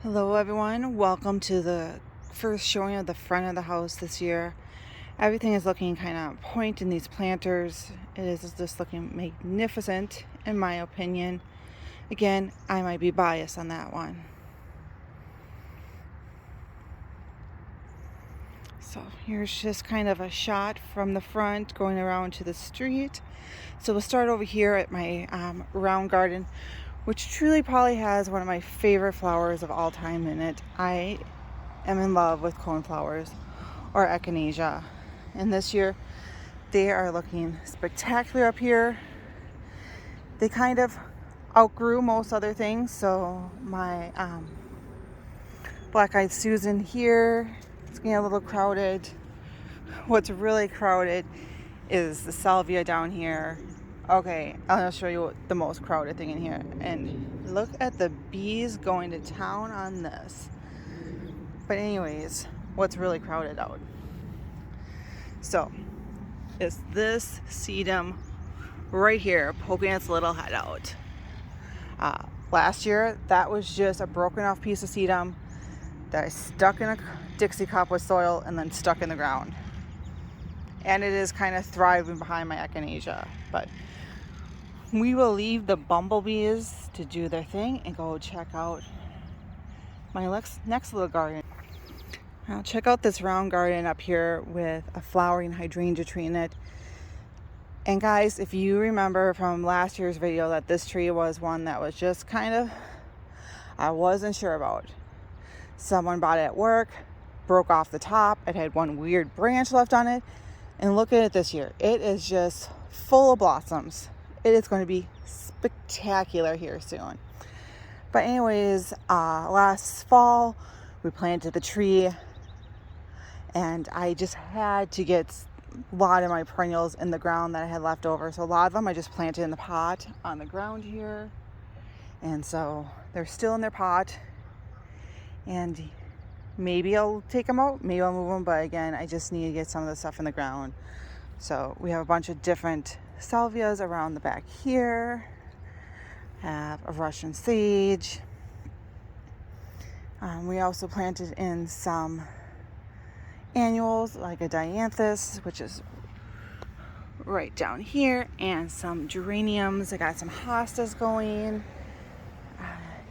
Hello everyone, welcome to the first showing of the front of the house this year. Everything is looking kind of point in these planters. It is just looking magnificent in my opinion. Again, I might be biased on that one. So here's just kind of a shot from the front going around to the street. So we'll start over here at my round garden, which truly probably has one of my favorite flowers of all time in it. I am in love with coneflowers or echinacea, and this year they are looking spectacular up here. They kind of outgrew most other things, so my black-eyed Susan here is getting a little crowded. What's really crowded is the salvia down here. Okay, I'll show you the most crowded thing in here, and look at the bees going to town on this. But anyways, what's really crowded out? So, it's this sedum right here poking its little head out. Last year, that was just a broken off piece of sedum that I stuck in a Dixie cup with soil and then stuck in the ground. And it is kind of thriving behind my echinacea. But we will leave the bumblebees to do their thing and go check out my next little garden. Now check out this round garden up here with a flowering hydrangea tree in it. And guys, if you remember from last year's video that this tree was one that was just kind of, I wasn't sure about. Someone bought it at work, broke off the top, it had one weird branch left on it, and look at it this year. It is just full of blossoms. It is going to be spectacular here soon. But anyways, last fall we planted the tree, and I just had to get a lot of my perennials in the ground that I had left over. So a lot of them I just planted in the pot on the ground here. And so they're still in their pot. And maybe I'll take them out, maybe I'll move them. But again, I just need to get some of the stuff in the ground. So we have a bunch of different salvias around the back here. Have a Russian sage. We also planted in some annuals like a dianthus, which is right down here, and some geraniums. I got some hostas going.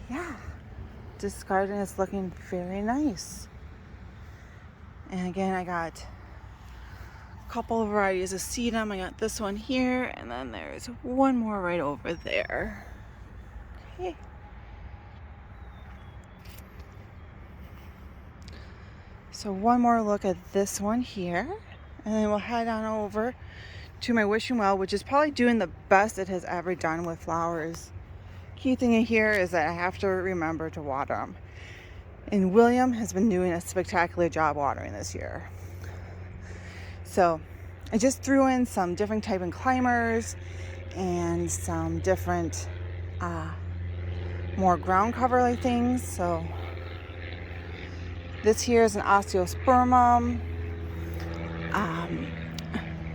Yeah, this garden is looking very nice. And again, I got a couple of varieties of sedum. I got this one here, and then there's one more right over there. Okay. So one more look at this one here, and then we'll head on over to my wishing well, which is probably doing the best it has ever done with flowers. Key thing in here is that I have to remember to water them. And William has been doing a spectacular job watering this year. So I just threw in some different type of climbers and some different more ground cover like things. So this here is an osteospermum.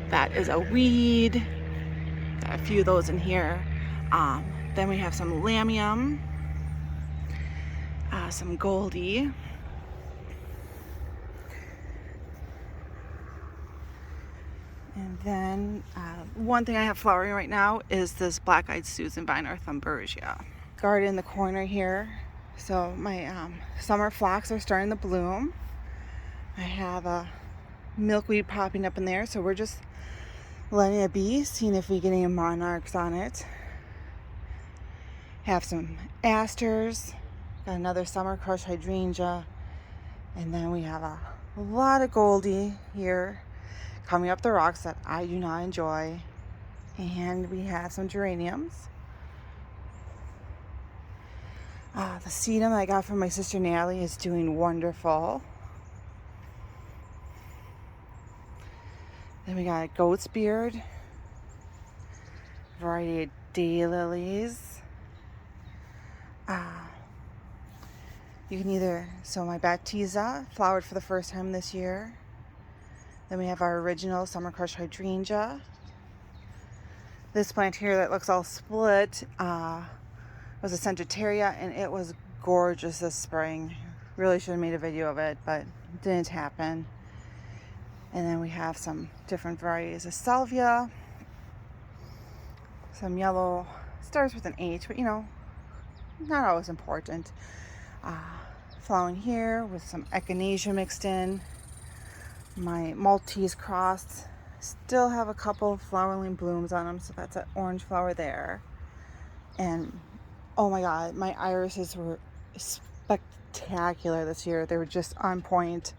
That is a weed. Got a few of those in here. Then we have some lamium, some goldie, and then one thing I have flowering right now is this black-eyed Susan vine or Thunbergia. Garden in the corner here. So my summer phlox are starting to bloom. I have a milkweed popping up in there, so we're just letting it be, seeing if we get any monarchs on it. Have some asters, got another summer crush hydrangea, and then we have a lot of goldie here coming up the rocks that I do not enjoy, and we have some geraniums. The sedum I got from my sister Natalie is doing wonderful. Then we got a goat's beard, variety of daylilies. You can either, so my Baptisia flowered for the first time this year. Then we have our original Summer Crush hydrangea. This plant here that looks all split was a Centrateria, and it was gorgeous this spring. Really should have made a video of it, but it didn't happen. And then we have some different varieties of salvia. Some yellow, starts with an H, but you know, not always important. Flowering here with some echinacea mixed in. My Maltese cross still have a couple of flowerling blooms on them, so that's an orange flower there. And oh my god, my irises were spectacular this year. They were just on point.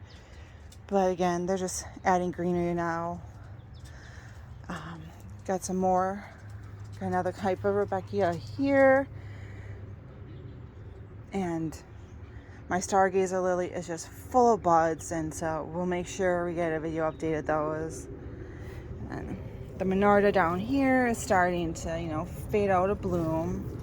But again, they're just adding greenery now. Got some more. Got another type of Rebecca here. And my Stargazer lily is just full of buds, and so we'll make sure we get a video update of those. And the Monarda down here is starting to, you know, fade out of bloom.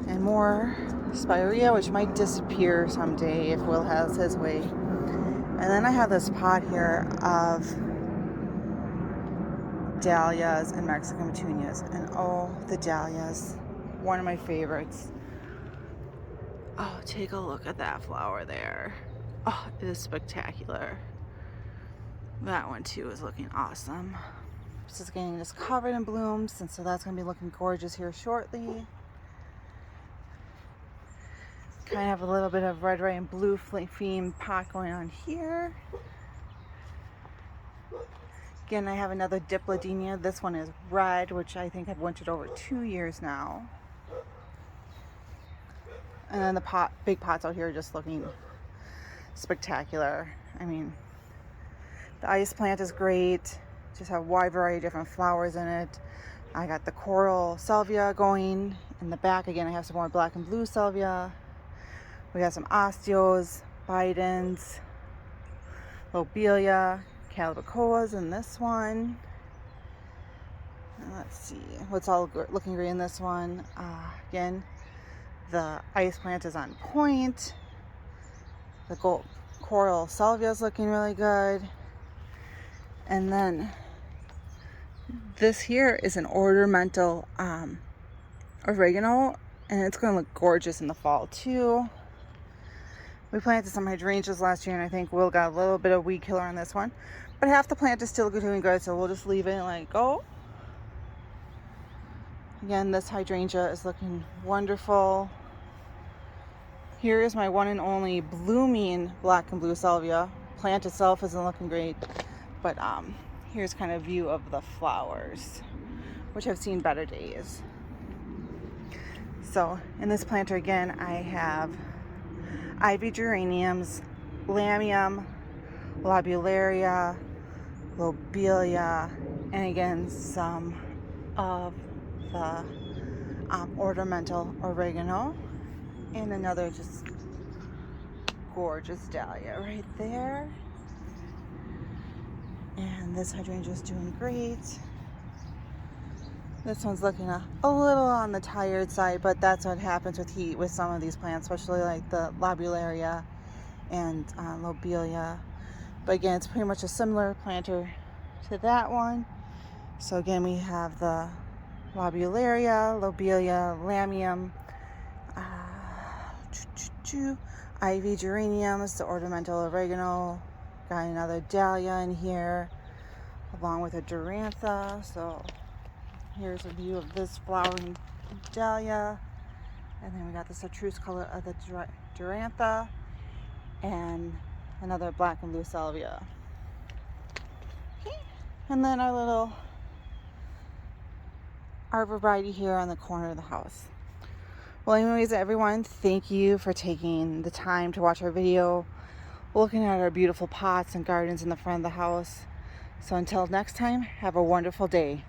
And more Spirea, which might disappear someday if Will has his way. And then I have this pot here of dahlias and Mexican petunias. And oh, the dahlias, one of my favorites. Oh, take a look at that flower there. Oh, it is spectacular. That one too is looking awesome. It's just getting this covered in blooms, and so that's going to be looking gorgeous here shortly. Kind of have a little bit of red, white, and blue theme pot going on here. Again, I have another Dipladenia. This one is red, which I think I've wintered over 2 years now. And then the big pots out here are just looking spectacular. I mean, the ice plant is great. Just have a wide variety of different flowers in it. I got the coral salvia going. In the back, again, I have some more black and blue salvia. We got some osteos, bidens, lobelia, calibrachoas in this one. And let's see what's all looking great in this one. Again, the ice plant is on point. The coral salvia is looking really good. And then this here is an ornamental oregano, and it's going to look gorgeous in the fall too. We planted some hydrangeas last year, and I think Will got a little bit of weed killer on this one. But half the plant is still doing good, so we'll just leave it and let it go. Again, this hydrangea is looking wonderful. Here is my one and only blooming black and blue salvia. Plant itself isn't looking great, but here's kind of view of the flowers, which have seen better days. So in this planter again, I have ivy geraniums, lamium, lobularia, lobelia, and again some of the ornamental oregano, and another just gorgeous dahlia right there. And this hydrangea is doing great. This one's looking a little on the tired side, but that's what happens with heat with some of these plants, especially like the lobularia and lobelia. But again, it's pretty much a similar planter to that one. So again, we have the lobularia, lobelia, lamium, ivy geraniums, the ornamental oregano. Got another dahlia in here, along with a durantha. So here's a view of this flowering dahlia. And then we got the chartreuse color of the durantha, and another black and blue salvia. Okay. And then our little arborvitae here on the corner of the house. Well, anyways, everyone, thank you for taking the time to watch our video, looking at our beautiful pots and gardens in the front of the house. So until next time, have a wonderful day.